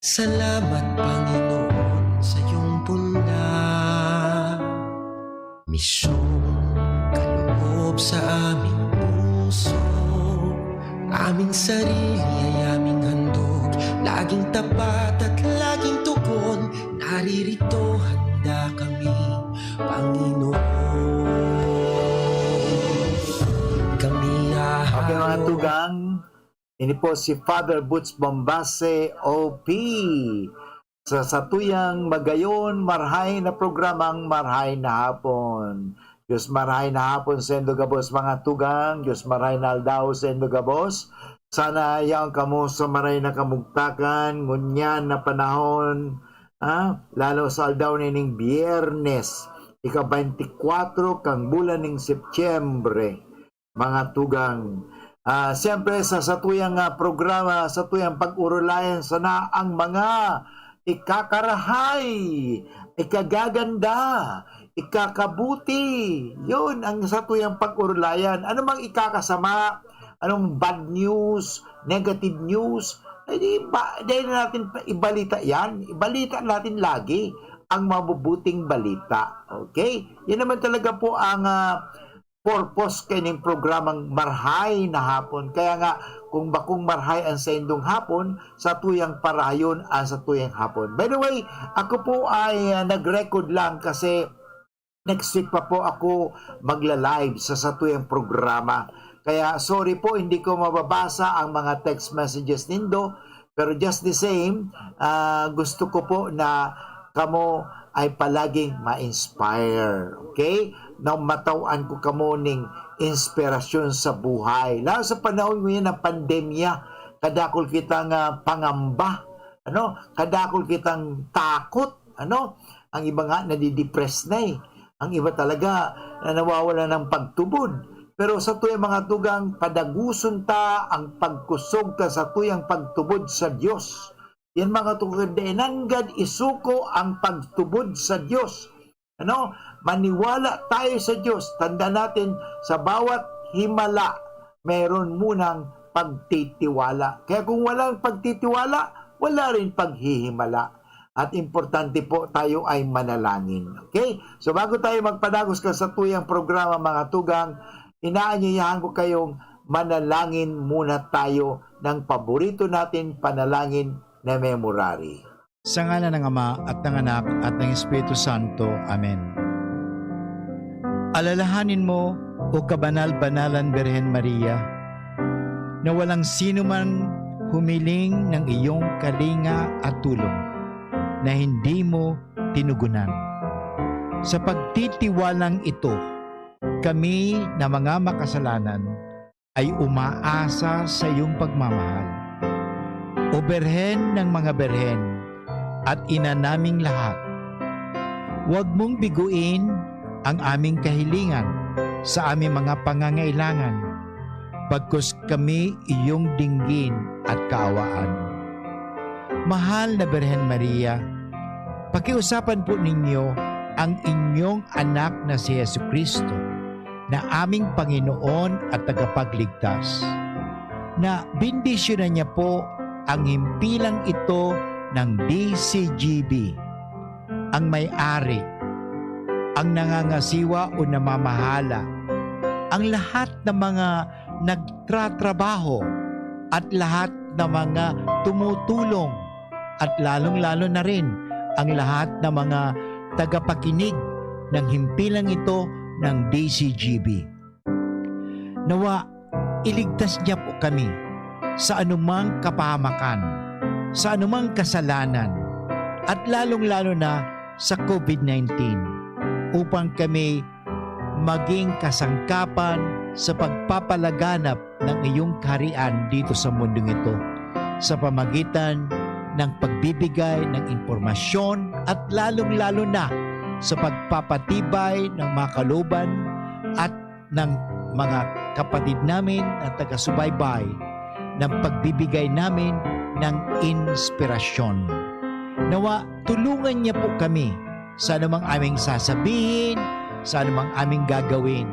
Salamat Panginoon sa iyong puna, misyong kaloob sa aming puso. Aming sarili ay aming handog, laging tapat at laging tugon. Naririto handa kami, Panginoon. Kami Okay mga hahayo. tugang, ini po si Father Butch Bombase OP sa satuyang magayon marhay na programang Marhay na Hapon. Diyos marhay na hapon sa Endogabos mga tugang, Diyos marhay na aldaw sa Endogabos. Sana yang kamo sa maray na kamugtakan, ngunyan na panahon, lalo sa aldaw nining Biyernes, ika-24 kang bulan ng Setyembre, mga tugang. Siyempre sa satuyang programa, sa tuyang pag-urulayan sana ang mga ikakarahay, ikagaganda, ikakabuti. Yun ang satuyang pag-urulayan. Ano mang ikakasama, anong bad news, negative news, dahil natin ibalita yan. Ibalita natin lagi ang mabubuting balita. Okay? Yan naman talaga po ang purpose kaning programang Marhay na Hapon. Kaya nga, kung bakong marhay ang sa indong hapon, sa tuyang parayon ang sa tuyang hapon. By the way, ako po ay nag-record lang kasi next week pa po ako magla-live sa tuyang programa. Kaya sorry po, hindi ko mababasa ang mga text messages nindo. Pero just the same, gusto ko po na kamo ay palaging ma-inspire. Okay? Na matawan ko kamo ning inspirasyon sa buhay. Lalo sa panahon ngayon ng pandemya, kadakol kitang pangamba, kadakol kitang takot, ang iba nga nadidepress na eh. Ang iba talaga na nawawala ng pagtubod. Pero sa tuyang mga tugang, padaguson ta ang pagkusog ta sa tuyang pagtubod sa Diyos. Yan mga tugang, nanggad isuko ang pagtubod sa Diyos. Maniwala tayo sa Diyos. Tanda natin, sa bawat himala, meron munang pagtitiwala. Kaya kung walang pagtitiwala, wala rin paghihimala. At importante po, tayo ay manalangin. Okay? So bago tayo magpadagos ka sa tuyang programa, mga tugang, inaanyayahan ko kayong manalangin muna tayo ng paborito natin panalangin na memorary. Sa ngalan ng Ama at ng Anak at ng Espiritu Santo. Amen. Alalahanin mo, o kabanal-banalan Birhen Maria, na walang sino man humiling ng iyong kalinga at tulong na hindi mo tinugunan. Sa pagtitiwalang ito, kami na mga makasalanan ay umaasa sa iyong pagmamahal. O Birhen ng mga Birhen at ina naming lahat, huwag mong biguin ang aming kahilingan sa aming mga pangangailangan, bagkus kami iyong dinggin at kaawaan. Mahal na Birhen Maria, pakiusapan po ninyo ang inyong anak na si Jesucristo, na aming Panginoon at tagapagligtas, na bendisyonan niya po ang himpilang ito ng DCGB, ang may-ari, ang nangangasiwa o namamahala, ang lahat ng mga nagtratrabaho at lahat ng mga tumutulong, at lalong-lalo na rin ang lahat ng mga tagapakinig ng himpilang ito ng DCGB. Nawa, iligtas niya po kami sa anumang kapahamakan, sa anumang kasalanan, at lalong-lalo na sa COVID-19, upang kami maging kasangkapan sa pagpapalaganap ng iyong kaharian dito sa mundong ito, sa pamagitan ng pagbibigay ng impormasyon at lalong-lalo na sa pagpapatibay ng mga kalooban at ng mga kapatid namin at taga-subaybay, ng pagbibigay namin ng inspirasyon. Nawa, tulungan niya po kami sa anumang aming sasabihin, sa anumang aming gagawin,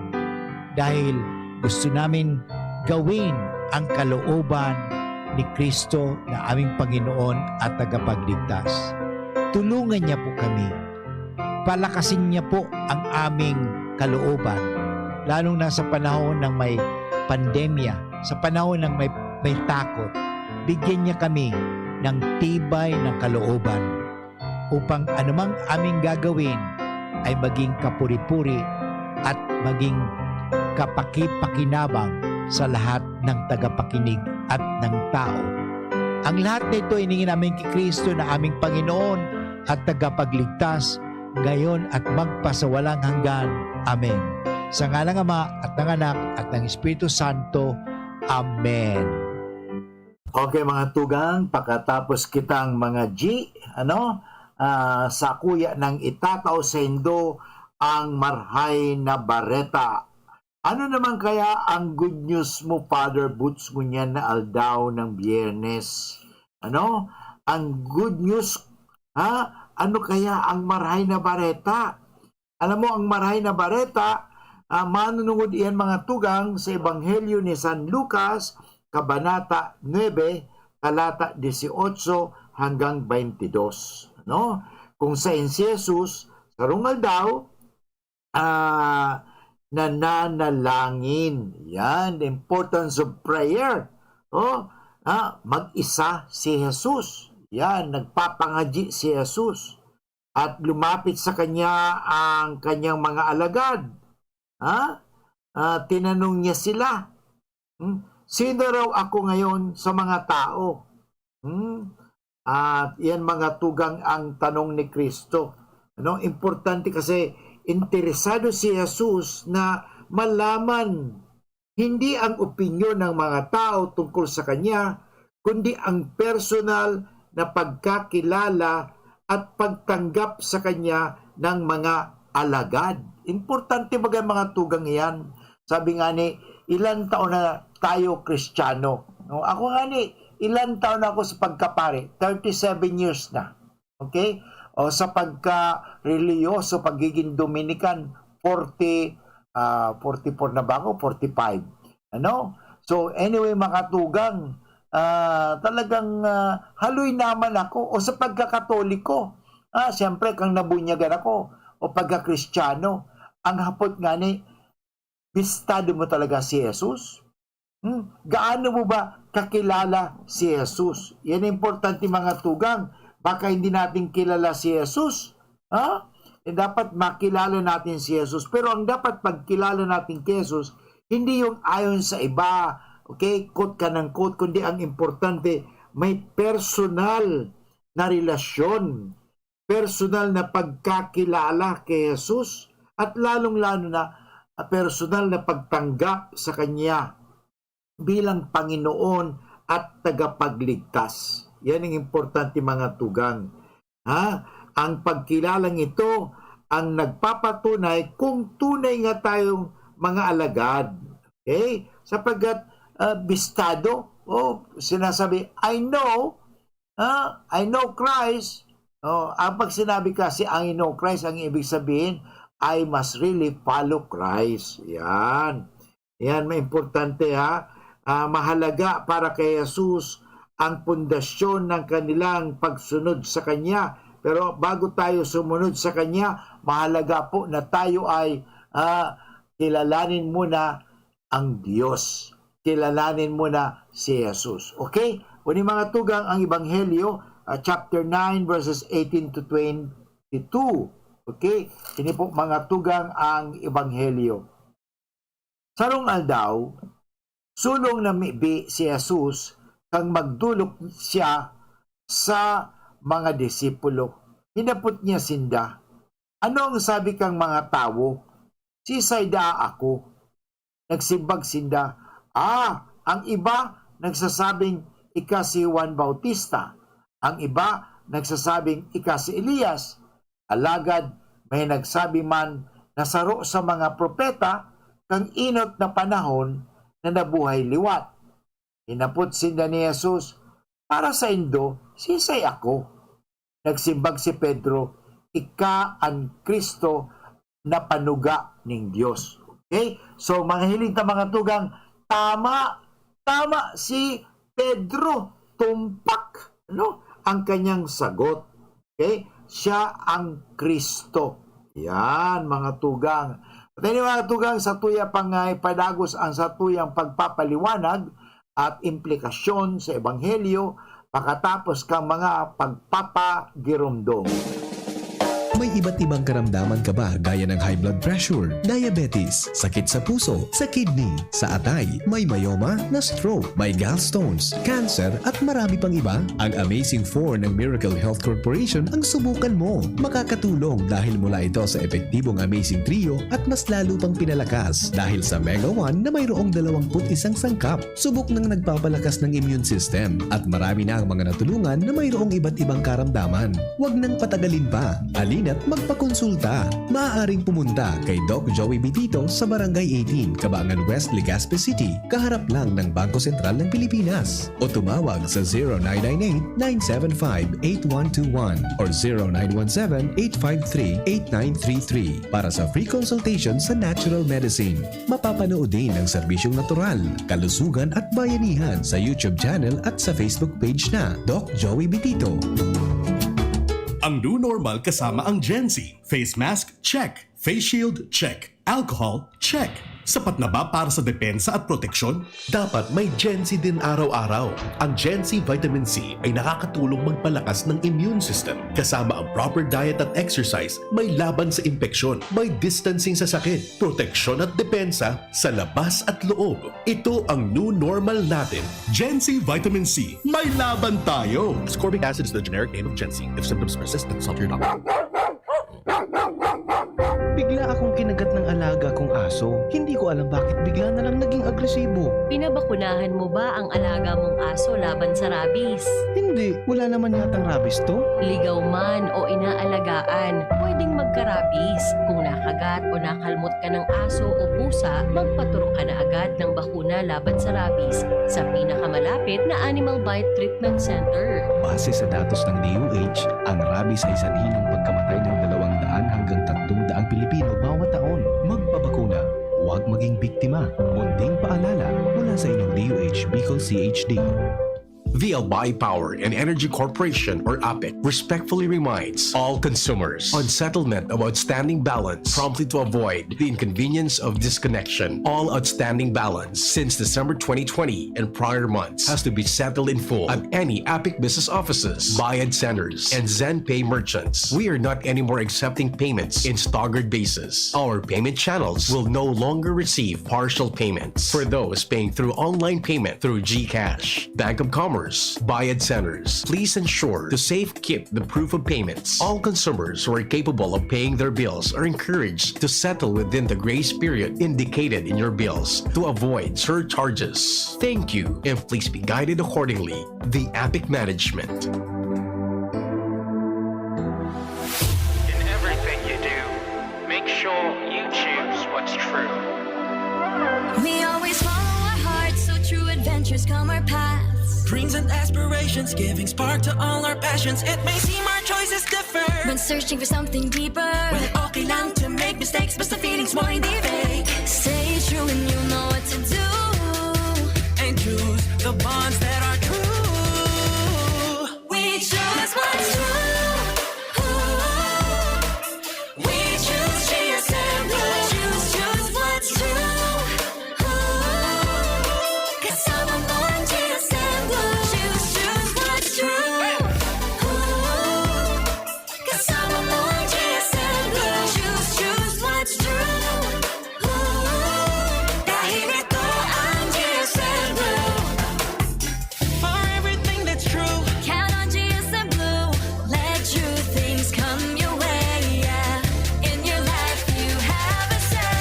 dahil gusto namin gawin ang kalooban ni Kristo na aming Panginoon at tagapagligtas. Tulungan niya po kami. Palakasin niya po ang aming kalooban, lalong na sa panahon ng may pandemya, sa panahon ng may takot. Bigyan niya kami ng tibay ng kalooban upang anumang aming gagawin ay maging kapuri-puri at maging kapaki-pakinabang sa lahat ng tagapakinig at ng tao. Ang lahat nito iningin namin kay Kristo na aming Panginoon at tagapagligtas ngayon at magpasawalang hanggan. Amen. Sa ngalang Ama at ng Anak at ng Espiritu Santo. Amen. Okay mga tugang, pagkatapos kitang mga G, sa kuya ng itatao sa Indo ang marhay na bareta. Ano naman kaya ang good news mo, Father Boots, ngunyan na aldaw ng Biyernes? Ang good news, ano kaya ang marhay na bareta? Alam mo, ang marhay na bareta, manunungod iyan mga tugang sa Ebanghelyo ni San Lucas, Kabanata 9, talata 18 hanggang 22. Kung sa si Jesus, sarungal daw, nananalangin. Yan, the importance of prayer. Mag-isa si Jesus. Yan, nagpapangadyi si Jesus. At lumapit sa kanya ang kanyang mga alagad. Tinanong niya sila, sino raw ako ngayon sa mga tao? At yan mga tugang ang tanong ni Kristo. Importante kasi interesado si Jesus na malaman hindi ang opinyon ng mga tao tungkol sa kanya, kundi ang personal na pagkakilala at pagtanggap sa kanya ng mga alagad. Importante bagay mga tugang yan. Sabi nga ni, ilan taon na tayo Kristiyano? Ako nga ni, ilan taon na ako sa pagkapare? 37 years na. Okay? O sa pagka-reliyoso, pagiging Dominican, 44 na ba ako? 45. So anyway, makatugang, talagang haloy naman ako. O sa pagkakatoliko, siyempre kang nabunyagan ako. O pagka-Kristiyano, ang hapot nga ni, bistado mo talaga si Jesus? Gaano mo ba kakilala si Jesus? Yan importante mga tugang. Baka hindi natin kilala si Jesus. Dapat makilala natin si Jesus. Pero ang dapat pagkilala natin kay Jesus, hindi yung ayon sa iba. Okay? Quote ka ng quote. Kundi ang importante, may personal na relasyon. Personal na pagkakilala kay Jesus. At lalong-lalo na personal na pagtanggap sa Kanya bilang Panginoon at tagapagligtas. Yan ang importante mga tugang. Ang pagkilalang ito ang nagpapatunay kung tunay nga tayong mga alagad. Okay? Sapagkat bistado, sinasabi, I know Christ. Pag sinabi kasi I know Christ, ang ibig sabihin, I must really follow Christ. Yan. Yan, may importante mahalaga para kay Jesus ang pundasyon ng kanilang pagsunod sa Kanya. Pero bago tayo sumunod sa Kanya, mahalaga po na tayo ay kilalanin muna ang Diyos. Kilalanin muna si Jesus. Okay? Uni mga tugang ang Ebanghelyo, chapter 9, verses 18 to 22. Okay? Ini po mga tugang ang Ebanghelyo. Sarong aldaw, sulong na mibi si Jesus kang magdulok siya sa mga disipulo. Hinapot niya sinda, ano ang sabi kang mga tao? Sisay da ako. Nagsimbag sinda, ang iba nagsasabing ika si Juan Bautista. Ang iba nagsasabing ika si Elias. Alagad may nagsabi man na saro sa mga propeta kang inot na panahon na nabuhay liwat. Hinapot sinda ni Jesus, para sa Indo, sisay ako. Nagsimbag si Pedro, ika ang Kristo na panuga ng Diyos. Okay? So, mga hiling ta mga tugang, tama si Pedro, tumpak, no? Ang kanyang sagot. Okay? Siya ang Kristo. Yan, mga tugang. At mga tugang, sa tuya pangay padagos ang sa tuyang pagpapaliwanag at implikasyon sa Ebanghelyo pagkatapos kang mga pagpapagirumdum. May iba't ibang karamdaman ka ba gaya ng high blood pressure, diabetes, sakit sa puso, sa kidney, sa atay, may myoma, na stroke, may gallstones, cancer at marami pang iba? Ang Amazing 4 ng Miracle Health Corporation ang subukan mo. Makakatulong dahil mula ito sa epektibong Amazing Trio at mas lalo pang pinalakas dahil sa Mega 1 na mayroong 21 sangkap. Subok ng nagpapalakas ng immune system at marami na ang mga natulungan na mayroong iba't ibang karamdaman. Huwag nang patagalin pa. Alin at magpakonsulta. Maaaring pumunta kay Doc Joey Bitito sa Barangay 18, Cabangan West, Legazpi City, kaharap lang ng Bangko Sentral ng Pilipinas. O tumawag sa 0998-975-8121 or 0917-853-8933 para sa free consultation sa natural medicine. Mapapanood din ang serbisyong natural, kalusugan at bayanihan sa YouTube channel at sa Facebook page na Doc Joey Bitito. Ang new normal kasama ang Gen-Z. Face mask? Check. Face shield? Check. Alcohol? Check. Sapat na ba para sa depensa at proteksyon? Dapat may Gen-Z din araw-araw. Ang Gen-Z Vitamin C ay nakakatulong magpalakas ng immune system. Kasama ang proper diet at exercise, may laban sa impeksyon, may distancing sa sakit, proteksyon at depensa sa labas at loob. Ito ang new normal natin. Gen-Z Vitamin C. May laban tayo! Ascorbic acid is the generic name of Gen-Z. If symptoms persist, consult your doctor. Bigla akong kinagat ng alaga kong aso. Hindi ko alam bakit bigla na lang naging agresibo. Pinabakunahan mo ba ang alaga mong aso laban sa rabies? Hindi, wala naman yatang rabies to. Ligaw man o inaalagaan, pwedeng magka-rabies. Kung nakagat o nakalmot ka ng aso o pusa, magpaturo ka na agad ng bakuna laban sa rabies sa pinakamalapit na Animal Bite Treatment Center. Base sa datos ng DOH, ang rabies ay sanhi ng pagkamatay ng 200 hanggang 300 Pilipino bawat taon. Magpabakuna, huwag maging biktima. Munding paalala mula sa inyong DOH Bicol CHD. The Albay Power and Energy Corporation, or APEC, respectfully reminds all consumers on settlement of outstanding balance promptly to avoid the inconvenience of disconnection. All outstanding balance since December 2020 and prior months has to be settled in full at any APEC business offices, Bayad centers, and ZenPay merchants. We are not anymore accepting payments in staggered basis. Our payment channels will no longer receive partial payments for those paying through online payment through GCash, Bank of Commerce, Bayad centers. Please ensure to safe keep the proof of payments. All consumers who are capable of paying their bills are encouraged to settle within the grace period indicated in your bills to avoid surcharges. Thank you, and please be guided accordingly. The APIC Management. In everything you do, make sure you choose what's true. We always follow our hearts, so true adventures come our paths. Dreams and aspirations, giving spark to all our passions. It may seem our choices differ When searching for something deeper, well, okay lang to make mistakes, basta feelings mo hindi fake. stay true and you know what to do. And choose the bonds that are true. We choose what's true. We choose GSM Blue. Choose what's true. Kasama mo ang GSM Blue. Choose what's true. Kasama mo ang GSM Blue. Choose what's true. Dahil ito ang GSM Blue. For everything that's true, Count on GSM Blue. Let true things come your way. Yeah. In your life you have a say.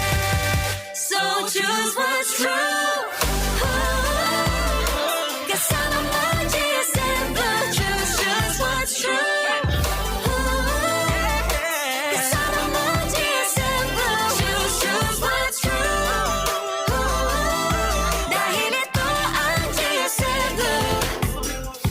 So choose what's true. Kasama mo ang GSM Blue. Choose what's true. Kasama mo ang GSM Blue. Choose what's true. Dahil ito ang GSM Blue.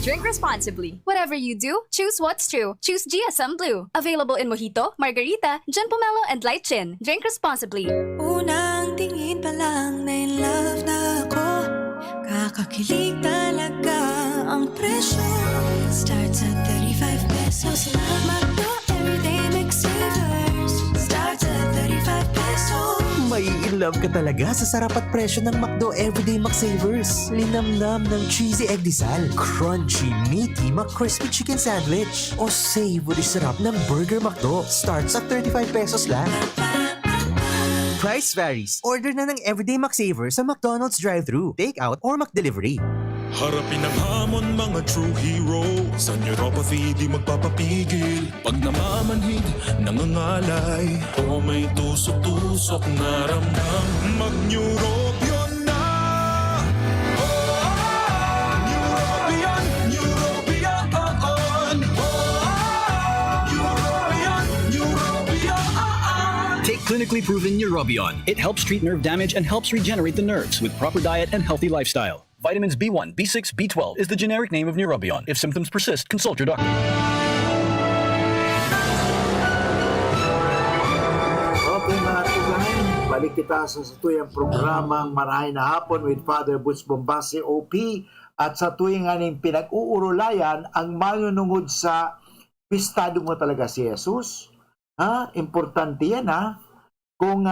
Drink responsibly. Whatever you do, choose what's true. Choose GSM Blue. Available in Mojito, Margarita, Gin Pomelo, and Light Gin. Drink responsibly. Unang tingin pa lang na in love na ako. Nakakakilig talaga ang presyo. Starts at 35 pesos lang. McDo Everyday McSavers. Starts at 35 pesos. May in love ka talaga sa sarap at presyo ng McDo Everyday McSavers. Linamnam ng cheesy egg disal, crunchy, meaty McCrispy chicken sandwich, o savory sarap ng Burger McDo. Starts at 35 pesos lang. Price varies. Order na ng Everyday McSavers sa McDonald's drive-thru, take-out, or McDelivery. Harapin ang hamon, mga true hero. Sa neuropathy di magpapapigil. Pag namamanhid, nangangalay, o may tusok-tusok na ramdam, mag-Neurobion na. Neurobion, Neurobion. Neurobion, Neurobion. Take clinically proven Neurobion. It helps treat nerve damage and helps regenerate the nerves with proper diet and healthy lifestyle. Vitamins B1, B6, B12 is the generic name of Neurobion. If symptoms persist, consult your doctor. Okay mga tugahan, balik kita sa tuyang programang Marahay na Hapon with Father Butch Bombase OP, at sa tuwing aning pinag-uurulayan ang manunungod sa pistado mo talaga si Jesus. Importante yan Kung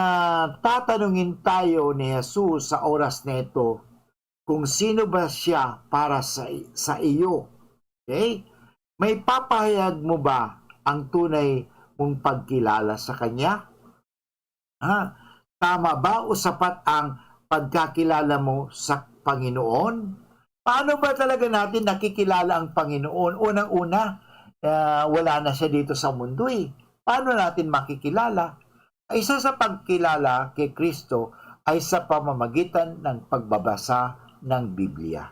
tatanungin tayo ni Jesus sa oras na ito, kung sino ba siya para sa iyo. Okay? May papahayag mo ba ang tunay mong pagkilala sa Kanya? Tama ba o sapat ang pagkakilala mo sa Panginoon? Paano ba talaga natin nakikilala ang Panginoon? Unang-una, wala na siya dito sa mundo Paano natin makikilala? Isa sa pagkilala kay Kristo ay sa pamamagitan ng pagbabasa ng Biblia.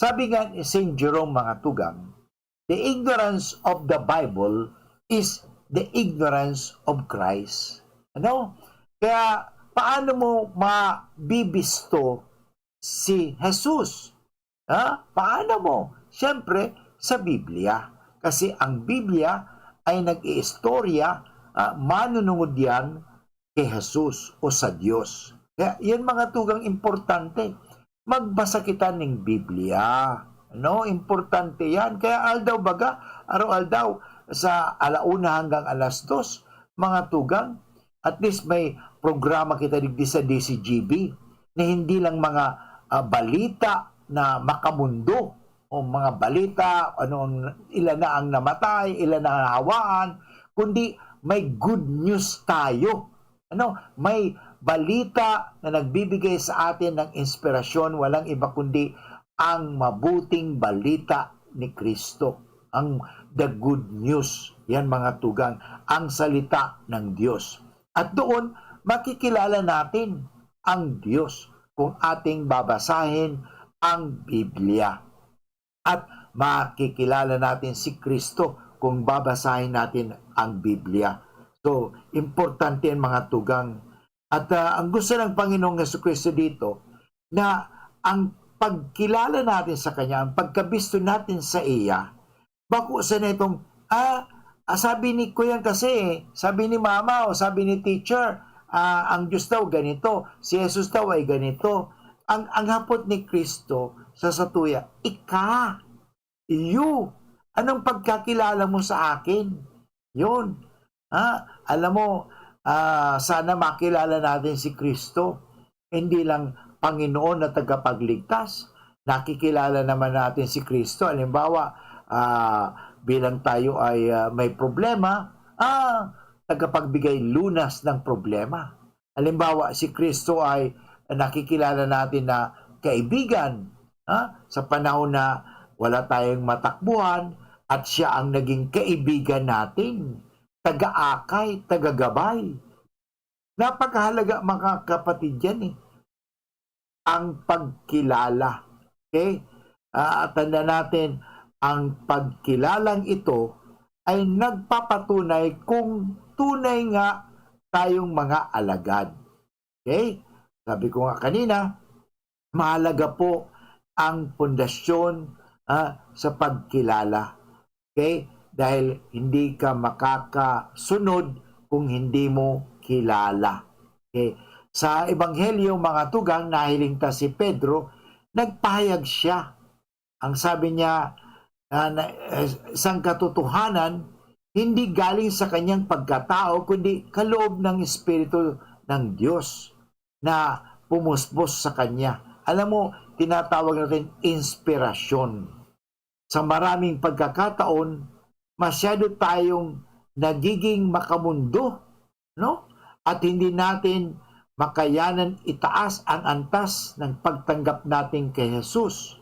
Sabi nga ni St. Jerome mga tugang, the ignorance of the Bible is the ignorance of Christ. Kaya paano mo mabibisto si Jesus? Paano mo? Siyempre, sa Biblia. Kasi ang Biblia ay nag-iistorya, manunungod yan kay Jesus o sa Diyos. Kaya yan mga tugang importante. Magbasa kita ng Biblia. Importante yan. Kaya araw-aldaw sa 1:00 hanggang 2:00, mga tugang, at least may programa kita digdi sa DCGB na hindi lang mga balita na makamundo o mga balita, ilan na ang namatay, ilan na ang hawaan, kundi may good news tayo. May balita na nagbibigay sa atin ng inspirasyon, walang iba kundi ang mabuting balita ni Kristo. The good news. Yan mga tugang, ang salita ng Diyos. At doon, makikilala natin ang Diyos kung ating babasahin ang Biblia. At makikilala natin si Kristo kung babasahin natin ang Biblia. So, importante yan mga tugang. At ang gusto ng Panginoong Jesucristo dito, na ang pagkilala natin sa Kanya, ang pagkabisto natin sa iya, bako sa netong, sabi ni Kuya kasi, sabi ni Mama o sabi ni Teacher, ang Diyos daw ganito, si Jesus daw ay ganito. Ang hapot ni Kristo sa satuya, anong pagkakilala mo sa akin? Yun. Alam mo, sana makilala natin si Kristo, hindi lang Panginoon na tagapagligtas. Nakikilala naman natin si Kristo. Halimbawa, bilang tayo ay may problema, tagapagbigay lunas ng problema. Halimbawa, si Kristo ay nakikilala natin na kaibigan. Sa panahon na wala tayong matakbuhan at siya ang naging kaibigan natin. Taga-akay, taga-gabay. Napakahalaga mga kapatid yan ang pagkilala. Okay? Tanda natin, ang pagkilalang ito ay nagpapatunay kung tunay nga tayong mga alagad. Okay? Sabi ko nga kanina, mahalaga po ang pundasyon sa pagkilala. Okay? Dahil hindi ka makakasunod kung hindi mo kilala. Okay? Sa Ebanghelyo, mga tugang, nahiling ta si Pedro nagpahayag siya. Ang sabi niya, isang katotohanan, hindi galing sa kanyang pagkatao, kundi kaloob ng Espiritu ng Diyos na pumuspos sa kanya. Alam mo, tinatawag natin inspirasyon. Sa maraming pagkakataon, masyado tayong nagiging makamundo, no? At hindi natin makayanan itaas ang antas ng pagtanggap natin kay Jesus.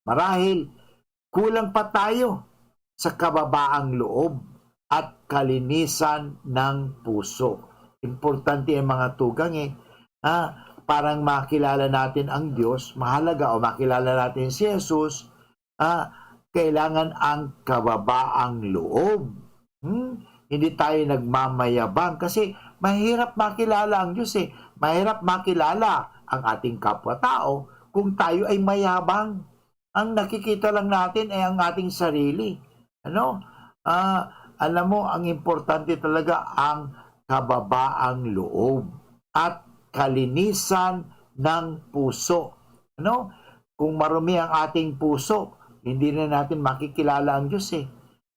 Marahil, kulang pa tayo sa kababaang loob at kalinisan ng puso. Importante ang mga tugang parang makilala natin ang Diyos, mahalaga o makilala natin si Jesus, kailangan ang kababaang loob. Hindi tayo nagmamayabang kasi mahirap makilala ang Diyos Mahirap makilala ang ating kapwa-tao kung tayo ay mayabang. Ang nakikita lang natin ay ang ating sarili. Alam mo, ang importante talaga ang kababaang loob at kalinisan ng puso. Kung marumi ang ating puso, hindi na natin makikilala ang Diyos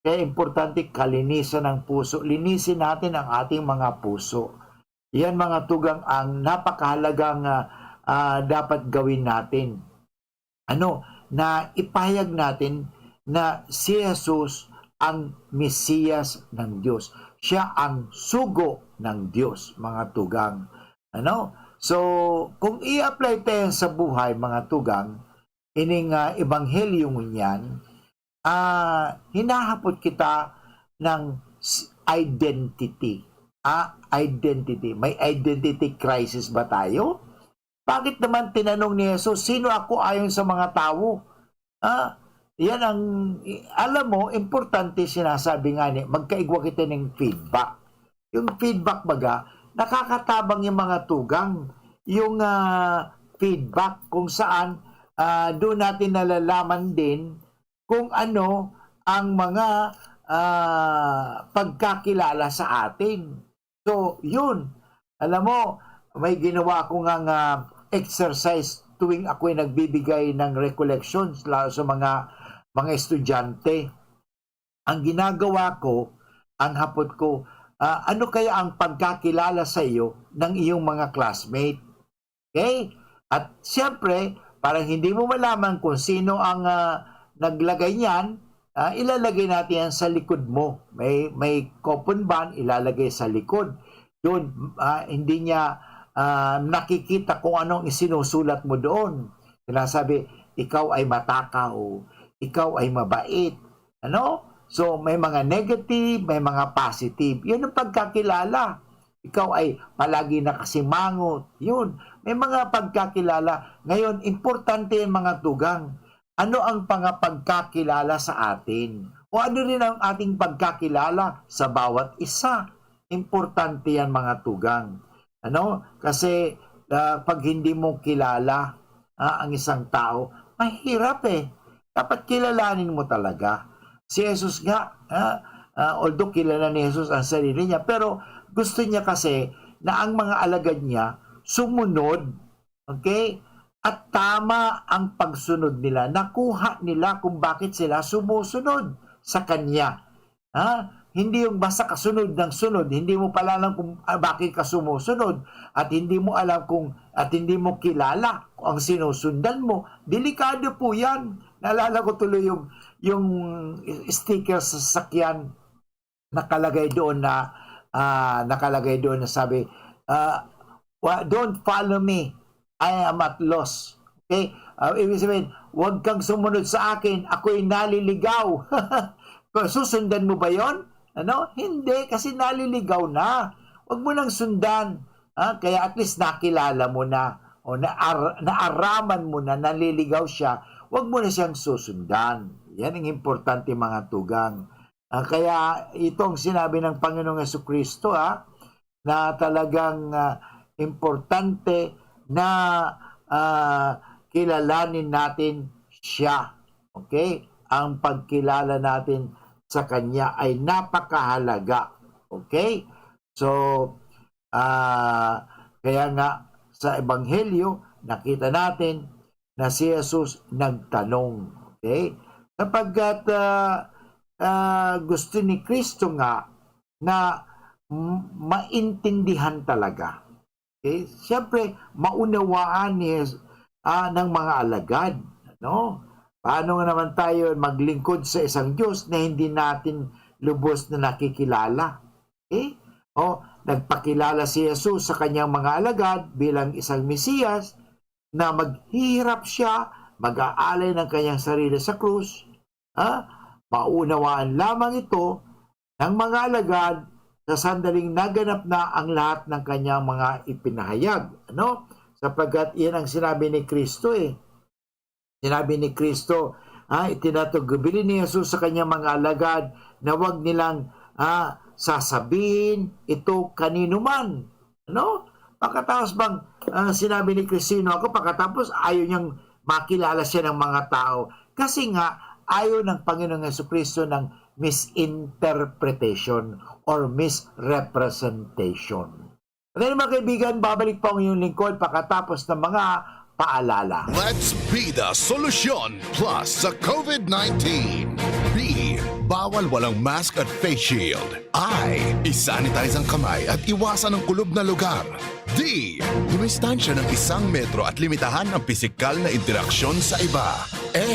Kaya importante kalinisan ng puso. Linisin natin ang ating mga puso. Yan mga tugang ang napakahalagang dapat gawin natin. Na ipahayag natin na si Jesus ang Mesiyas ng Diyos. Siya ang sugo ng Diyos, mga tugang. So, kung i-apply tayo sa buhay, mga tugang, ining ebanghelyo niyan, hinahapot kita ng identity. Identity. May identity crisis ba tayo? Bakit naman tinanong ni Jesus, sino ako ayon sa mga tao? Yan ang, alam mo, importante sinasabi nga magkaigwa kita ng feedback. Yung feedback baga, nakakatabang yung mga tugang. Yung feedback kung saan doon natin nalalaman din kung ano ang mga pagkakilala sa atin. So, yun. Alam mo, may ginawa ko nga exercise tuwing ako'y nagbibigay ng recollections lalo sa mga estudyante. Ang ginagawa ko, ang hapot ko, ano kaya ang pagkakilala sa iyo ng iyong mga classmate? Okay? At siyempre, parang hindi mo malaman kung sino ang naglagay niyan, ilalagay natin yan sa likod mo. May coupon band, ilalagay sa likod. Doon, hindi niya nakikita kung anong isinusulat mo doon. Sinasabi, ikaw ay matakaw, ikaw ay mabait. So, may mga negative, may mga positive. Yun ang pagkakilala. Ikaw ay palagi nakasimangot. Yun, may mga pagkakilala. Ngayon, importante yung mga tugang. Ano ang pagkakilala sa atin? O ano rin ang ating pagkakilala sa bawat isa? Importante yan mga tugang. Kasi pag hindi mo kilala ang isang tao, mahirap Dapat kilalanin mo talaga. Si Jesus nga, although kilala ni Jesus ang sarili niya, pero gusto niya kasi na ang mga alagad niya sumunod. Okay? At tama ang pagsunod nila. Nakuha nila kung bakit sila sumusunod sa Kanya. Hindi yung basta kasunod ng sunod. Hindi mo pala alam kung bakit ka sumusunod. At hindi mo alam at hindi mo kilala kung ang sinusundan mo. Delikado po yan. Naalala ko tuloy yung sticker sa sasakyan. Nakalagay doon na sabi, don't follow me. I am at loss. Okay? Ibig sabihin, huwag kang sumunod sa akin. Ako'y naliligaw. Susundan mo ba yon? Hindi, kasi naliligaw na. Huwag mo nang sundan. Kaya at least nakilala mo na o naaraman mo na naliligaw siya. Huwag mo na siyang susundan. Yan ang importante mga tugang. Kaya itong sinabi ng Panginoong Jesucristo na talagang importante na kilalanin natin siya. Okay? Ang pagkilala natin sa Kanya ay napakahalaga. Okay? So, kaya nga sa Ebanghelyo, nakita natin na si Jesus nagtanong. Okay? Sapagkat gusto ni Kristo nga na maintindihan talaga. Okay? Siyempre, maunawaan ng mga alagad. No? Paano nga naman tayo maglingkod sa isang Diyos na hindi natin lubos na nakikilala? Okay? Nagpakilala si Jesus sa kanyang mga alagad bilang isang Mesiyas na maghihirap siya, mag-aalay ng kanyang sarili sa krus. Maunawaan lamang ito ng mga alagad sa sandaling naganap na ang lahat ng kanyang mga ipinahayag. Sapagkat iyan ang sinabi ni Kristo Sinabi ni Kristo, itinatugubili ni Jesus sa kanyang mga alagad na huwag nilang sasabihin ito kanino man. Pagkatapos bang sinabi ni Kristo ako, pagkatapos ayaw niyang makilala siya ng mga tao. Kasi nga, ayaw ng Panginoong Jesucristo ng misinterpretation or misrepresentation. Ngayon mga kaibigan, babalik po ang iyong lingkod pagkatapos ng mga paalala. Let's be the solution plus sa COVID-19. B. Bawal walang mask at face shield. I. Isanitize ang kamay at iwasan ang kulob na lugar. D. Dumistansya ng 1 metro at limitahan ang pisikal na interaksyon sa iba. A.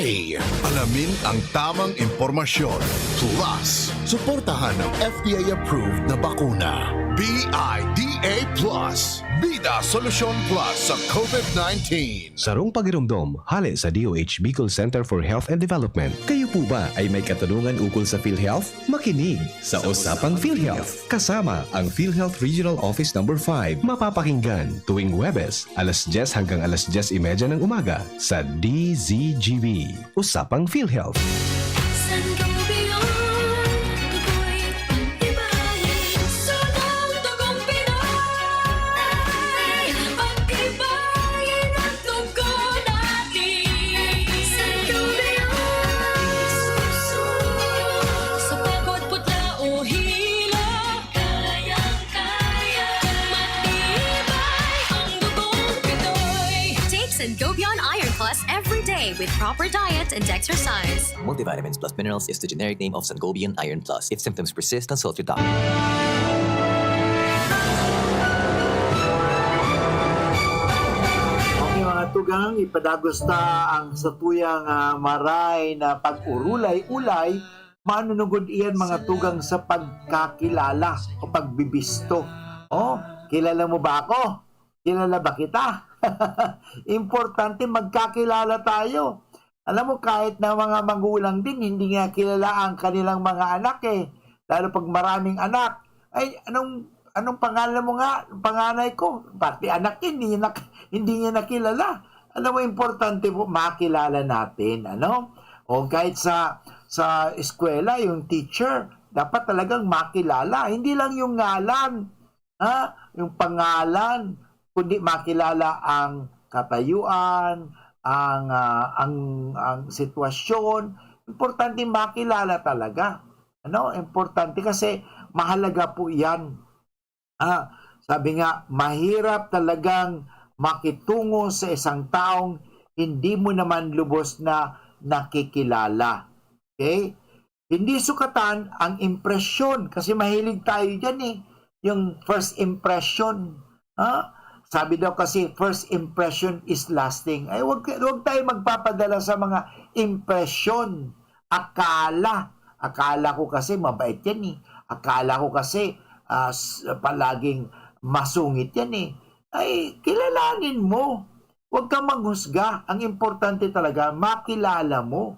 Alamin ang tamang impormasyon. Plus, suportahan ang FDA-approved na bakuna. BIDA Plus. Bida Solusyon Plus sa COVID-19. Sarong pagirumdom, hali sa DOH Bicol Center for Health and Development. Kayo po ba ay may katanungan ukol sa PhilHealth? Makinig sa Usapang PhilHealth. Kasama ang PhilHealth Regional Office No. 5. Mapapakinggan tuwing Huwebes, alas 10 hanggang alas 10:30 ng umaga sa DZGB. Usapang PhilHealth. Sangobion Iron Plus every day with proper diet and exercise. Multivitamins plus minerals is the generic name of Sangobion Iron Plus. If symptoms persist, consult your doctor. Okay mga tugang, ipadagusta ang satuyang maray na pag-urulay-ulay, manunugod iyan mga tugang sa pagkakilala o pagbibisto. Kilala mo ba ako? Kilala ba kita? Importante magkakilala tayo. Alam mo, kahit na mga magulang din, hindi nga kilala ang kanilang mga anak Lalo pag maraming anak. Ay, anong pangalan mo nga? Panganay ko. Pati anak hindi niya nakilala. Alam mo, importante po makilala natin. O kahit sa eskwela, yung teacher, dapat talagang makilala. Hindi lang yung ngalan, yung pangalan, kundi makilala ang katayuan, ang sitwasyon. Importante makilala talaga. Importante kasi mahalaga po 'yan. Sabi nga, mahirap talagang makitungo sa isang taong hindi mo naman lubos na nakikilala. Okay? Hindi sukatan ang impresyon kasi mahilig tayo diyan yung first impression. Sabi daw kasi, first impression is lasting. Ay, wag tayo magpapadala sa mga impression. Akala ko kasi mabait yan Akala ko kasi palaging masungit yan Ay, kilalanin mo. Huwag kang manghusga. Ang importante talaga, makilala mo.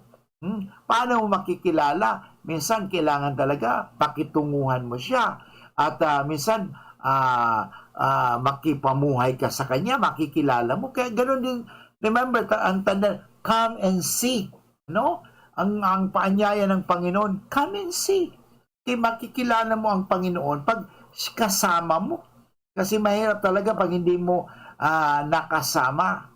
Paano mo makikilala? Minsan, kailangan talaga pakitunguhan mo siya. At minsan, makipamuhay ka sa kanya, makikilala mo. Kaya ganoon din, remember, ang tanda, come and see. Ang paanyaya ng Panginoon, come and see. Kaya makikilala mo ang Panginoon pag kasama mo. Kasi mahirap talaga pag hindi mo nakasama.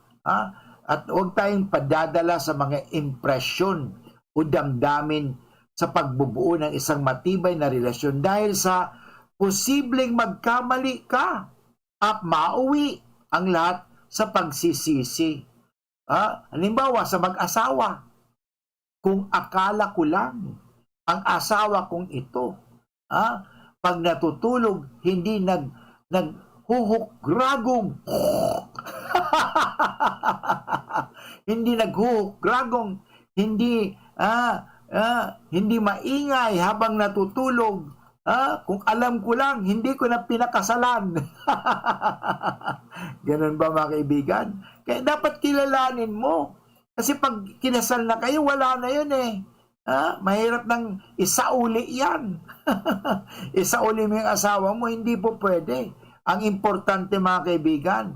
At huwag tayong padadala sa mga impresyon o damdamin sa pagbubuo ng isang matibay na relasyon dahil sa posibleng magkamali ka at mauwi ang lahat sa pagsisisi. Halimbawa, sa mag-asawa, kung akala ko lang, ang asawa kong ito, pag natutulog, hindi naghuhugragong. Hindi naghuhugragong, hindi maingay habang natutulog. Kung alam ko lang, hindi ko na pinakasalan. Ganun ba mga kaibigan? Kaya dapat kilalanin mo. Kasi pag kinasal na kayo, wala na yun eh. Mahirap nang isauli yan. Isauli mo yung asawa mo, hindi po pwede. Ang importante mga kaibigan,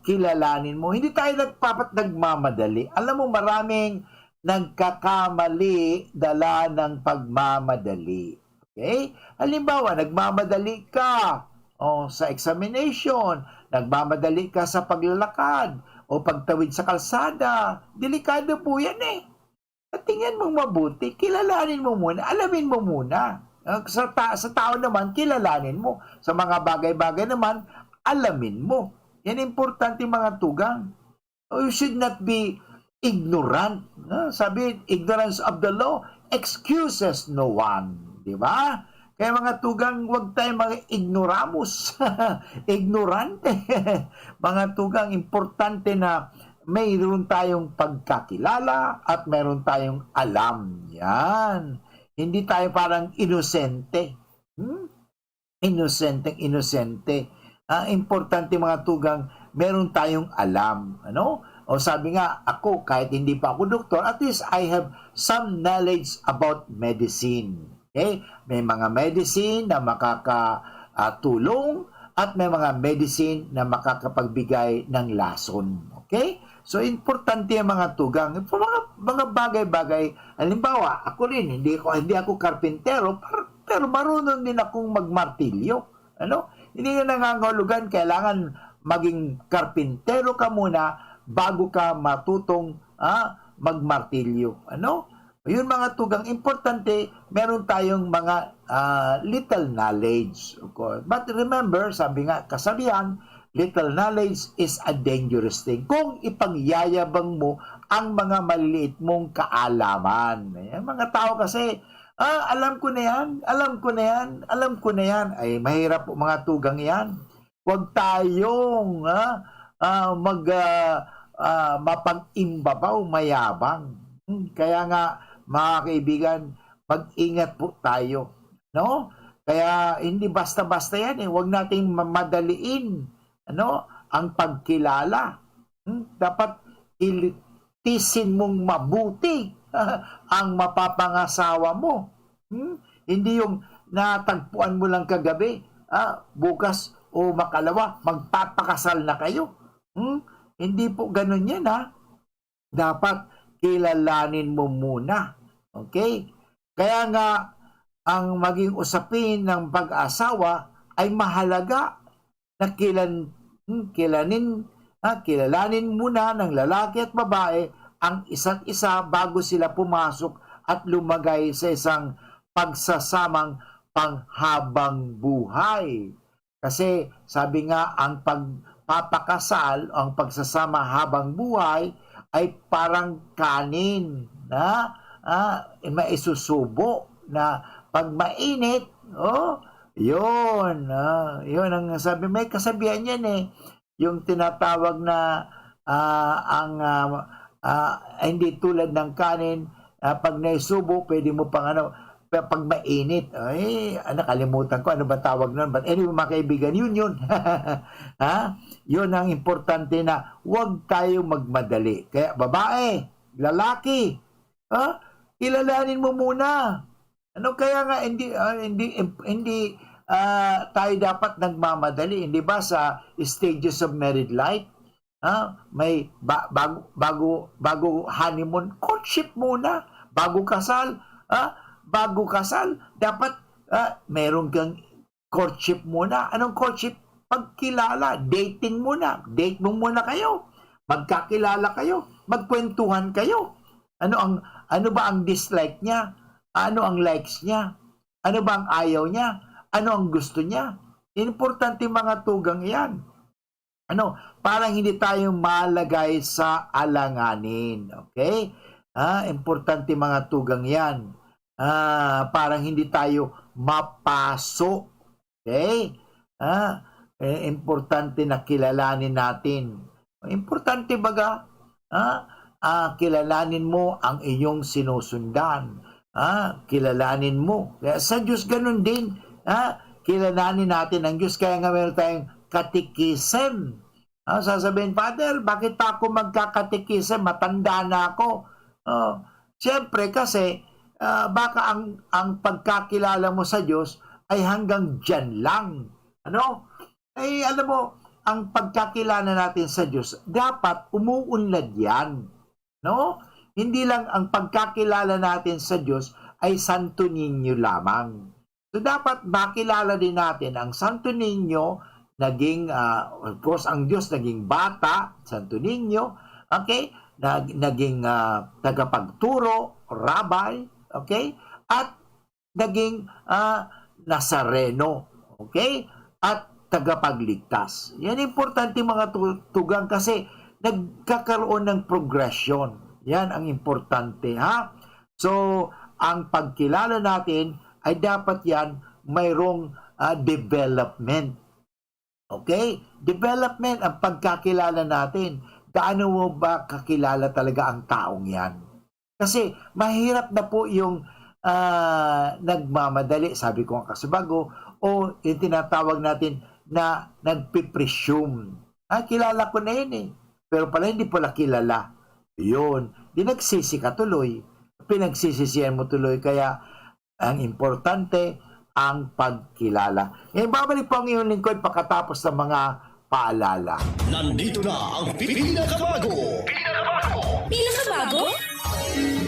kilalanin mo. Hindi tayo nagmamadali. Alam mo, maraming nagkakamali dala ng pagmamadali. Okay? Halimbawa, nagmamadali ka sa examination, nagmamadali ka sa paglalakad o pagtawid sa kalsada. Delikado po yan eh. At tingnan mong mabuti, kilalanin mo muna, alamin mo muna. Sa tao naman, kilalanin mo. Sa mga bagay-bagay naman, alamin mo. Yan importante mga tugang. You should not be ignorant. Sabi, ignorance of the law excuses no one. Di ba? Kaya mga tugang, huwag tayong mga ignoramus. Ignorante. Mga tugang, importante na mayroon tayong pagkakilala at mayroon tayong alam. Yan. Hindi tayo parang inosente. Inosente. Importante mga tugang, meron tayong alam. Ano? O sabi nga, ako, kahit hindi pa ako doktor, at least I have some knowledge about medicine. Okay? May mga medicine na makakatulong at may mga medicine na makakapagbigay ng lason. Okay? So, importante ang mga tugang. Mga bagay-bagay. Halimbawa, ako rin, hindi ako karpintero, pero marunong din akong magmartilyo. Ano? Hindi na nangangahulugan, kailangan maging karpintero ka muna bago ka matutong magmartilyo. Ano? Yun mga tugang, importante, meron tayong mga little knowledge. Okay? But remember, sabi nga, kasabihan, little knowledge is a dangerous thing. Kung ipangyayabang mo ang mga maliliit mong kaalaman. Ayan, mga tao kasi, alam ko na yan. Ay, mahirap po mga tugang yan. Huwag tayong mapag-imbabaw, mayabang. Kaya nga, mga kaibigan, mag-ingat po tayo. No? Kaya hindi basta-basta yan eh. Huwag nating madaliin ang pagkilala. Dapat ilitisin mong mabuti ang mapapangasawa mo. Hindi yung natagpuan mo lang kagabi, bukas o makalawa, magpapakasal na kayo. Hindi po ganun yan Dapat kilalanin mo muna. Okay? Kaya nga, ang maging usapin ng pag-asawa ay mahalaga na kilalanin muna ng lalaki at babae ang isa't isa bago sila pumasok at lumagay sa isang pagsasamang panghabang buhay. Kasi sabi nga, ang pagpapakasal, ang pagsasama habang buhay ay parang kanin na maisusubo na pag mainit, yun ang sabi, may kasabihan yan eh, yung tinatawag na hindi tulad ng kanin, pag naisubo, pwede mo pang pag mainit, nakalimutan ko ano ba tawag nun, but anyway mga kaibigan, yun yun ang importante na huwag tayo magmadali. Kaya babae, lalaki, kilalanin mo muna. Kaya nga hindi tayo dapat nagmamadali, hindi ba sa stages of married life? May bago honeymoon, courtship muna, bago kasal, dapat meron kang courtship muna. Anong courtship? Pagkilala, dating muna. Date mo muna kayo. Magkakilala kayo, magkwentuhan kayo. Ano ba ang dislike niya? Ano ang likes niya? Ano ba ang ayaw niya? Ano ang gusto niya? Importante mga tugang yan. Parang hindi tayo malagay sa alanganin. Okay? Importante mga tugang yan. Parang hindi tayo mapaso. Okay? Importante na kilalanin natin. Importante baga, kilalanin mo ang iyong sinusundan. Kilalanin mo. Kaya sa Diyos ganun din. Kilalanin natin ang Diyos. Kaya nga meron tayong katikisim. Sasabihin, Father, bakit pa ako magkakatikisim? Matanda na ako. Siyempre kasi, baka ang pagkakilala mo sa Diyos ay hanggang dyan lang. Alam mo, ang pagkakilala natin sa Diyos, dapat umuunlad yan. Hindi lang ang pagkakilala natin sa Diyos ay Santo Niño lamang. So dapat makilala din natin ang Santo Niño, naging, of course, ang Diyos naging bata, Santo Niño, okay? Naging tagapagturo, rabbi, okay? At naging Nazareno, okay? At tagapagligtas. Yan importante mga tugang kasi nagkakaroon ng progression. Yan ang importante, ha? So, ang pagkilala natin ay dapat yan mayroong development. Okay? Development ang pagkakilala natin. Gaano mo ba kakilala talaga ang taong yan? Kasi mahirap na po yung nagmamadali, sabi ko ang kasibago, o yung tinatawag natin na nagpipresume. Kilala ko na yun eh. Pero pala hindi pala kilala. Yun. Di nagsisi ka tuloy. Pinagsisisihan mo tuloy. Kaya ang importante, ang pagkilala. Babalik po ang iyong lingkod pagkatapos ng mga paalala. Nandito na ang pinakabago! Pinakabago?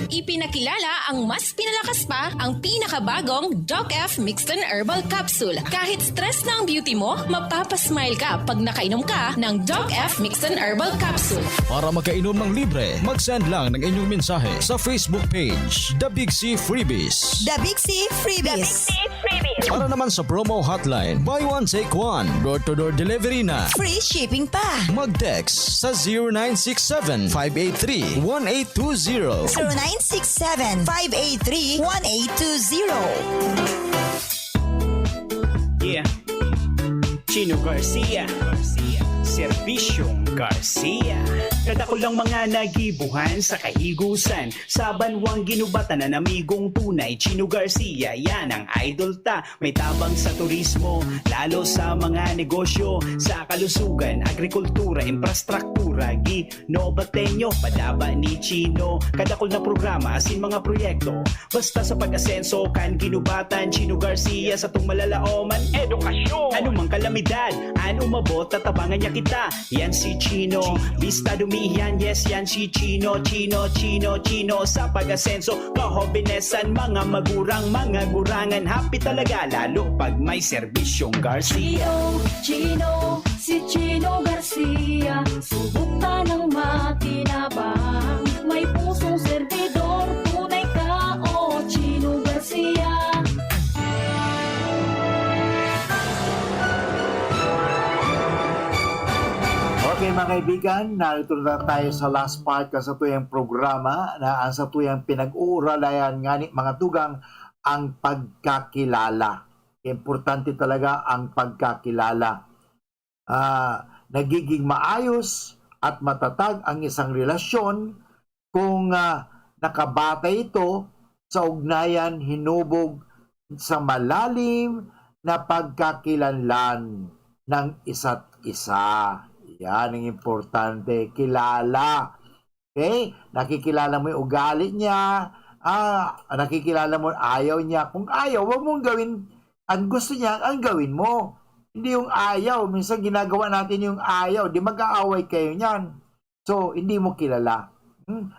Ipinakilala ang mas pinalakas pa ang pinakabagong Doc F Mixed and Herbal Capsule. Kahit stress na ang beauty mo, mapapasmile ka pag nakainom ka ng Doc F Mixed and Herbal Capsule. Para makainom ng libre, mag-send lang ng inyong mensahe sa Facebook page, The Big C Freebies. The Big C Freebies. Para naman sa promo hotline, buy one take one, door-to-door delivery na. Free shipping pa. Mag-text sa 0967-583-1820. 0967-583-1820. Yeah. Chino Garcia. Serbisyong Garcia. Kadako lang mga nagibuhan sa kahigusan, sa banwang ginubatan na namigong tunay. Chino Garcia, yan ang idol ta. May tabang sa turismo, lalo sa mga negosyo, sa kalusugan, agrikultura, infrastruktura. Ginobatenyo, padaba ni Chino. Kadakol na programa, asin mga proyekto. Basta sa pag-asenso, kan ginubatan. Chino Garcia sa tung malalaoman, edukasyon. Anumang kalamidad, umabot, tatabangan niya kita. Yan si Chino, bista dumiyan, yes, yan si Chino. Sa pag-asenso, kahobinesan, mga magurang, mga gurangan. Happy talaga, lalo pag may serbisyong Garcia. Chino, si Chino Garcia. Subok ka ng makinabang. May pusong servidor, tunay ka, oh Chino Garcia. Okay mga kaibigan, narito na tayo sa last part sa tuyang programa na ang sa tuyang pinag-uuralayan nga ni mga tugang ang pagkakilala. Importante talaga ang pagkakilala. Nagiging maayos at matatag ang isang relasyon kung nakabata ito sa ugnayan hinubog sa malalim na pagkakilanlan ng isa't isa. Yan ang importante, kilala. Okay? Nakikilala mo yung ugali niya, nakikilala mo ayaw niya. Kung ayaw, huwag mong gawin ang gusto niya, ang gawin mo. Hindi yung ayaw. Minsan ginagawa natin yung ayaw. Di mag-aaway kayo niyan. So, hindi mo kilala.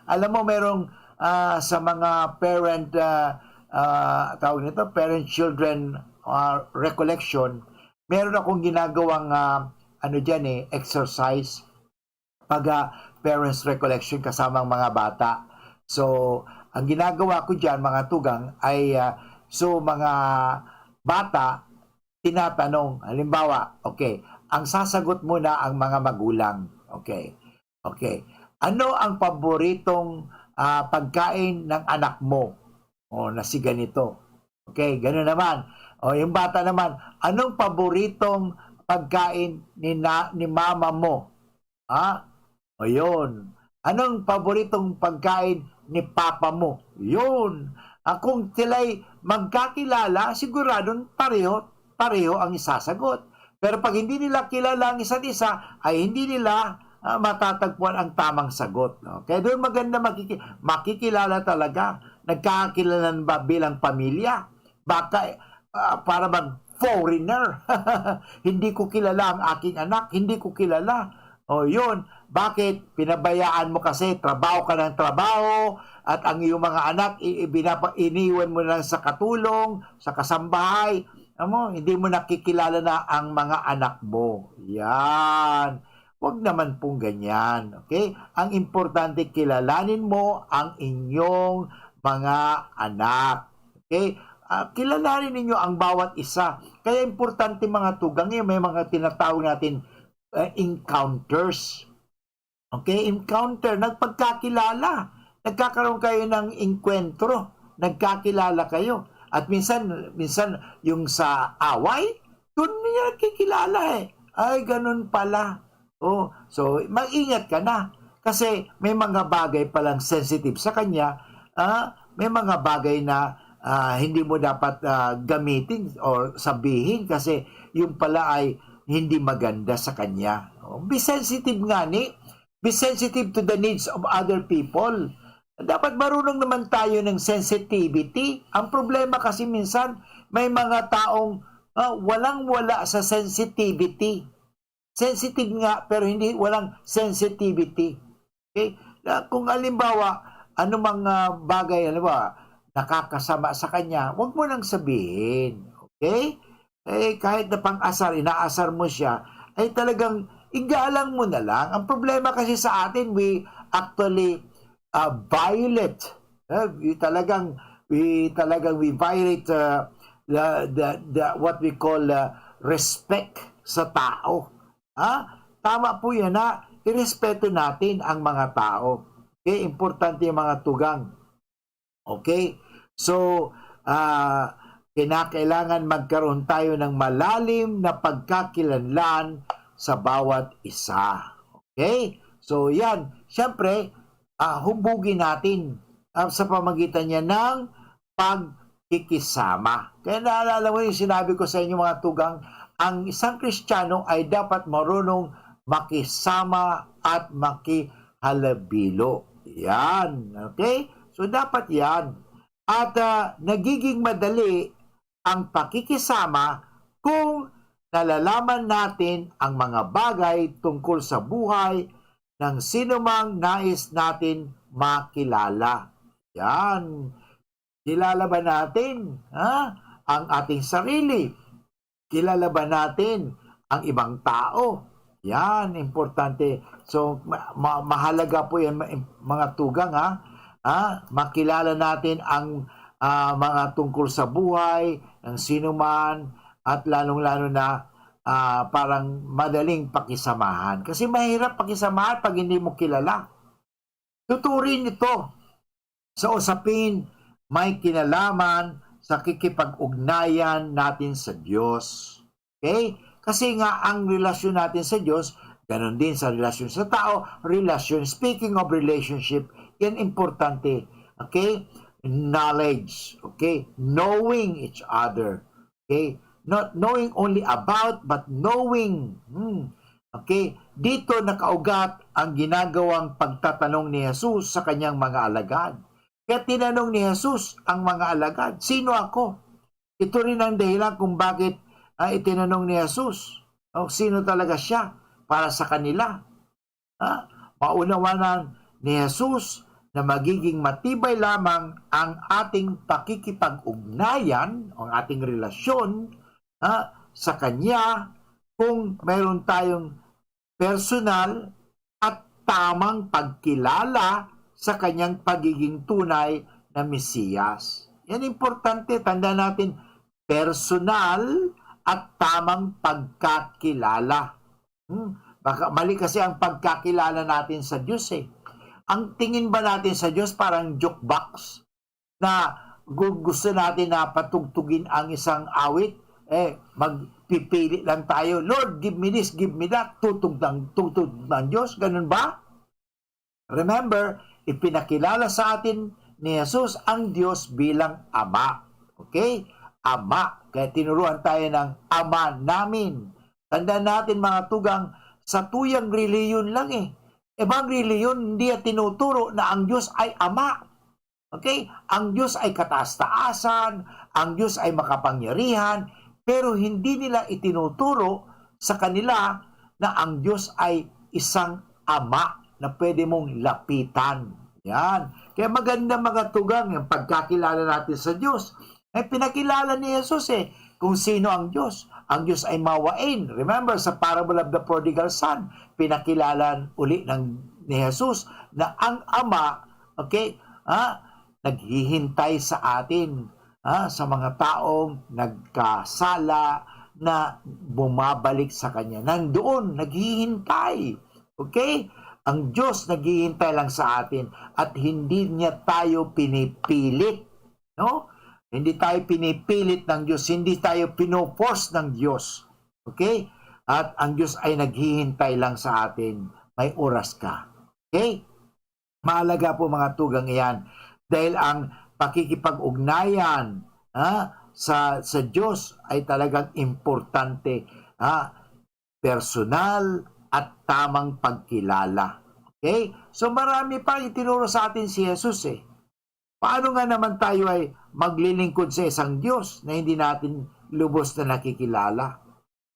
Alam mo, merong sa mga parent, tawag nito, parent-children recollection, meron akong ginagawang exercise pag parents recollection kasama ang mga bata. So, ang ginagawa ko dyan, mga tugang, ay mga bata, tinatanong, halimbawa, okay, ang sasagot muna ang mga magulang. Okay. Okay. Ano ang paboritong pagkain ng anak mo? O, na si ganito. Okay, gano'n naman. O, yung bata naman, anong paboritong pagkain ni mama mo? Ha? O, yun. Anong paboritong pagkain ni papa mo? Yun. Kung sila'y magkakilala, siguradong pareho ang isasagot. Pero pag hindi nila kilala ang isa't isa, ay hindi nila matatagpuan ang tamang sagot. No? Kaya doon maganda makikilala talaga. Nagkakakilalan ba bilang pamilya? Baka para mag-foreigner. Hindi ko kilala ang aking anak. Hindi ko kilala. O yun. Bakit? Pinabayaan mo kasi trabaho ka ng trabaho at ang iyong mga anak iniwan mo lang sa katulong, sa kasambahay. Hindi mo nakikilala na ang mga anak mo. Yan. Huwag naman pong ganyan. Okay? Ang importante, kilalanin mo ang inyong mga anak. Okay? Kilalanin ninyo ang bawat isa. Kaya importante mga tugang, may mga tinatawag natin encounters. Okay? Encounter, nagpagkakilala. Nagkakaroon kayo ng enkwentro. Nagkakilala kayo. At minsan yung sa away, doon niya nagkikilala Ay, ganun pala. Oh, so, mag-ingat ka na. Kasi may mga bagay palang sensitive sa kanya. May mga bagay na hindi mo dapat gamitin o sabihin kasi yung pala ay hindi maganda sa kanya. Be sensitive nga ni. Be sensitive to the needs of other people. Dapat marunong naman tayo ng sensitivity. Ang problema kasi minsan may mga taong walang-wala sa sensitivity. Sensitive nga pero hindi walang sensitivity. Okay? Kung halimbawa, anumang bagay, nakakasama sa kanya, huwag mo nang sabihin. Okay? Kahit na pang-asar, inaasar mo siya, ay talagang igalang mo na lang. Ang problema kasi sa atin, we actually violate. We violate what we call respect sa tao. Tama po yan na irespeto natin ang mga tao. Okay? Importante yung mga tugang. Okay? So, kinakailangan magkaroon tayo ng malalim na pagkakilanlan sa bawat isa. Okay? So, yan. Siyempre, hubugin natin sa pamagitan niya ng pagkikisama. Kaya naalala mo yung sinabi ko sa inyo mga tugang, ang isang Kristiyano ay dapat marunong makisama at makihalabilo. Yan. Okay? So, dapat yan. At nagiging madali ang pakikisama kung nalalaman natin ang mga bagay tungkol sa buhay ng sinumang nais natin makilala. Yan. Kilala ba natin ang ating sarili? Kilala ba natin ang ibang tao? Yan, importante. So, mahalaga po yan mga tugang makilala natin ang mga tungkol sa buhay ng sinuman at lalong-lalo na parang madaling pakisamahan. Kasi mahirap pakisamahan pag hindi mo kilala. Tuturin ito sa usapin may kinalaman sa kikipag-ugnayan natin sa Diyos. Okay? Kasi nga ang relasyon natin sa Diyos, ganon din sa relasyon sa tao, speaking of relationship, yan importante. Okay? Knowledge. Okay? Knowing each other. Okay? Not knowing only about, but knowing. Okay? Dito nakaugat ang ginagawang pagtatanong ni Jesus sa kanyang mga alagad. Kaya tinanong ni Jesus ang mga alagad, sino ako? Ito rin ang dahilan kung bakit itinanong ni Jesus. Sino talaga siya para sa kanila. Maunawanan ni Jesus na magiging matibay lamang ang ating pakikipag-ugnayan, ang ating relasyon sa Kanya kung mayroon tayong personal at tamang pagkilala sa kanyang pagiging tunay na Mesiyas. Yan importante, tanda natin, personal at tamang pagkakilala. Baka mali kasi ang pagkakilala natin sa Diyos eh. Ang tingin ba natin sa Diyos parang jukebox na gusto natin na patugtugin ang isang awit? Magpipili lang tayo, Lord, give me this, give me that, tutug ng Diyos. Ganun ba? Remember, ipinakilala sa atin ni Jesus ang Diyos bilang Ama. Okay? Ama. Kaya tinuruan tayo ng Ama namin. Tandaan natin mga tugang, sa tuyang reliyon lang eh. Ibang reliyon, hindi tinuturo na ang Diyos ay Ama. Okay? Ang Diyos ay kataas-taasan, ang Diyos ay makapangyarihan, pero hindi nila itinuturo sa kanila na ang Diyos ay isang Ama na pwede mong lapitan. Yan. Kaya maganda mga tugang yung pagkakilala natin sa Diyos. Pinakilala ni Jesus kung sino ang Diyos. Ang Diyos ay mawain. Remember, sa parable of the prodigal son, pinakilala uli ni Jesus na ang Ama, naghihintay sa atin, sa mga taong nagkasala na bumabalik sa Kanya. Nandoon, naghihintay. Okay? Ang Diyos naghihintay lang sa atin at hindi niya tayo pinipilit. No? Hindi tayo pinipilit ng Diyos, hindi tayo pinoforce ng Diyos. Okay? At ang Diyos ay naghihintay lang sa atin. May oras ka. Okay? Mahalaga po mga tugang iyan. Dahil ang pakikipag-ugnayan sa Diyos ay talagang importante. Personal at tamang pagkilala. Okay? So marami pa itinuro sa atin si Jesus Paano nga naman tayo ay maglilingkod sa isang Diyos na hindi natin lubos na nakikilala?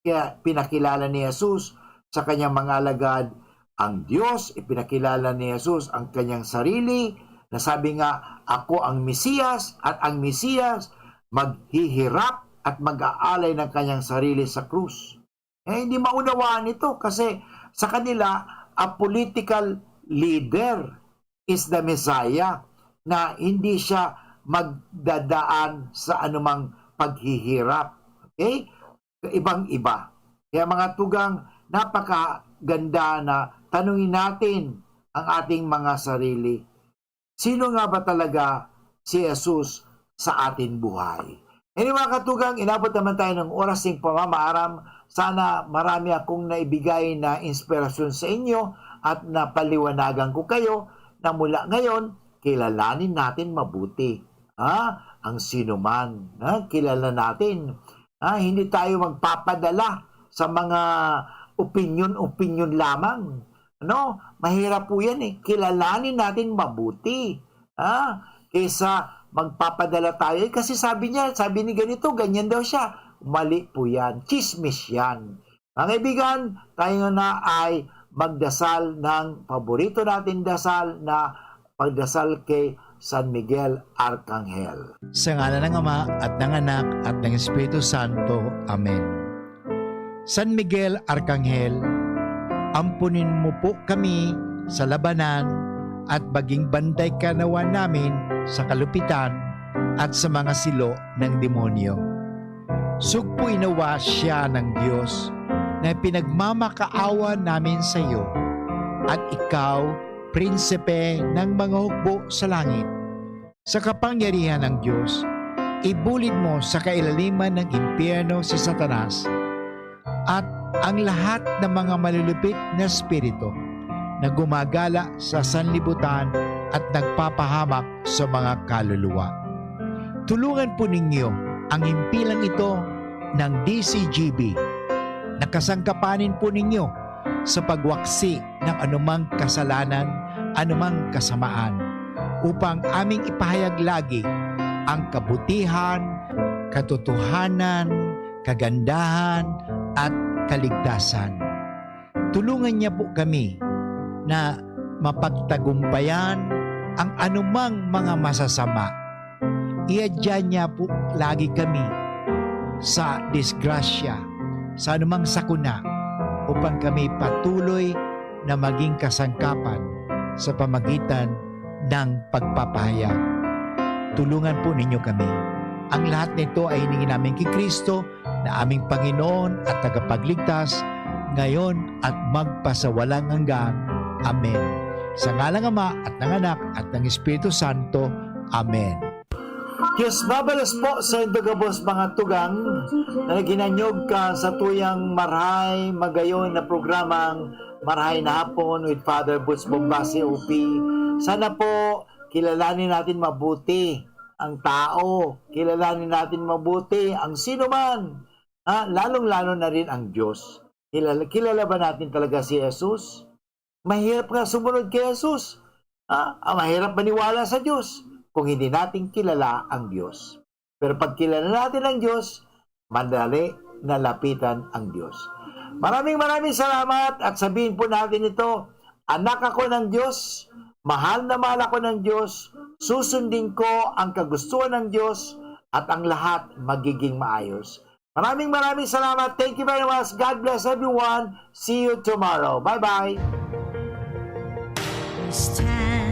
Kaya pinakilala ni Jesus sa kanyang mga alagad ang Diyos, ipinakilala ni Jesus ang kanyang sarili, na sabi nga, ako ang Mesiyas at ang Mesiyas maghihirap at mag-aalay ng kanyang sarili sa krus. Hindi maunawaan ito kasi sa kanila, a political leader is the Messiah, na hindi siya magdadaan sa anumang paghihirap. Okay? Ibang-iba. Kaya mga tugang, napakaganda na tanungin natin ang ating mga sarili. Sino nga ba talaga si Jesus sa ating buhay? Mga katugang, inabot naman tayo ng oras ng pamamaaram. Sana marami akong naibigay na inspirasyon sa inyo at napaliwanagan ko kayo na mula ngayon, kilalanin natin mabuti ang sinuman. Kilala natin. Hindi tayo magpapadala sa mga opinion lamang. Mahirap po yan Kilalanin natin mabuti. Kaysa magpapadala tayo. Kasi sabi ni ganito, ganyan daw siya. Mali po yan. Chismis yan. Mga kaibigan, tayo na ay magdasal ng paborito natin dasal na pagdasal kay San Miguel Arcangel. Sa ngalan ng Ama at ng Anak at ng Espiritu Santo. Amen. San Miguel Arcangel, ampunin mo po kami sa labanan at maging banday ka nawa namin sa kalupitan at sa mga silo ng demonyo. Sugpuin nawa siya ng Diyos na pinagmamakaawa namin sa iyo at ikaw, prinsipe ng mga hukbo sa langit, sa kapangyarihan ng Diyos, ibulid mo sa kailaliman ng impyerno si Satanas at ang lahat ng mga malulupit na espiritu na gumagala sa sanlibutan at nagpapahamak sa mga kaluluwa. Tulungan po ninyo ang himpilang ito ng DCGB. Nakasangkapanin po ninyo sa pagwaksi ng anumang kasalanan, anumang kasamaan, upang aming ipahayag lagi ang kabutihan, katotohanan, kagandahan, at kaligtasan. Tulungan niya po kami na mapagtagumpayan ang anumang mga masasama. Iadya niya po lagi kami sa disgrasya, sa anumang sakuna, upang kami patuloy na maging kasangkapan sa pamagitan ng pagpapahayag. Tulungan po ninyo kami. Ang lahat nito ay hiningi namin kay Kristo na aming Panginoon at tagapagligtas, ngayon at magpasawalang hanggan. Amen. Sa ngalang Ama at ng Anak at ng Espiritu Santo. Amen. Diyos babalas po sa indagabos mga tugang na ginanyog ka sa tuyang marhay magayon na programang Marhay na Hapon with Father Butch Bombase OP. Sana po kilalanin natin mabuti ang tao, kilalanin natin mabuti ang sino man, lalong-lalo na rin ang Diyos. Kilala ba natin talaga si Jesus? Mahirap nga sumunod kay Jesus. Mahirap maniwala sa Diyos kung hindi natin kilala ang Diyos. Pero pag kilala natin ang Diyos, madali na lapitan ang Diyos. Maraming salamat at sabihin po natin ito, anak ako ng Diyos, mahal na mahal ako ng Diyos, susundin ko ang kagustuhan ng Diyos at ang lahat magiging maayos. Maraming salamat. Thank you very much. God bless everyone. See you tomorrow. Bye-bye. This time